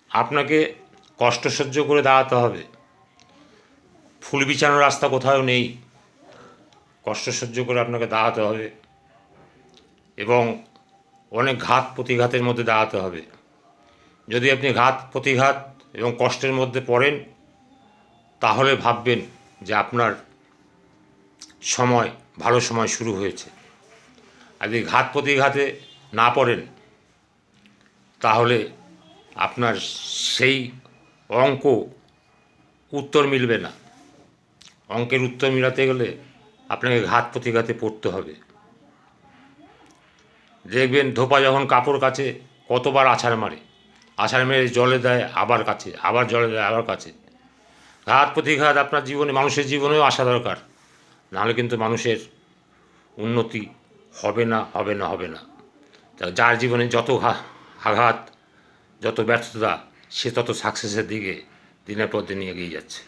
আপনাকে কষ্ট সহ্য করে দাঁড়াতে হবে। ফুল বিছানো রাস্তা কোথাও নেই, কষ্ট সহ্য করে আপনাকে দাঁড়াতে হবে এবং অনেক ঘাত প্রতিঘাতের মধ্যে দাঁড়াতে হবে। যদি আপনি ঘাত প্রতিঘাত এবং কষ্টের মধ্যে পড়েন, তাহলে ভাববেন যে আপনার সময়, ভালো সময় শুরু হয়েছে। আর যদি ঘাত প্রতিঘাতে না পড়েন, তাহলে আপনার সেই অঙ্ক উত্তর মিলবে না। অঙ্কের উত্তর মিলাতে গেলে আপনাকে ঘাত প্রতিঘাতে পড়তে হবে। দেখবেন ধোপা যখন কাপড় কাচে কতবার আছাড় মারে, আছাড় মেরে জলে দেয়, আবার কাচে, আবার জলে দেয়, আবার কাচে। ঘাত প্রতিঘাত আপনার জীবনে, মানুষের জীবনেও আসা দরকার, নাহলে কিন্তু মানুষের উন্নতি হবে না, হবে না, হবে না। যার জীবনে যত আঘাত, যত ব্যর্থতা, সে তত সাকসেসের দিকে দিনের পর দিন এগিয়ে যাচ্ছে।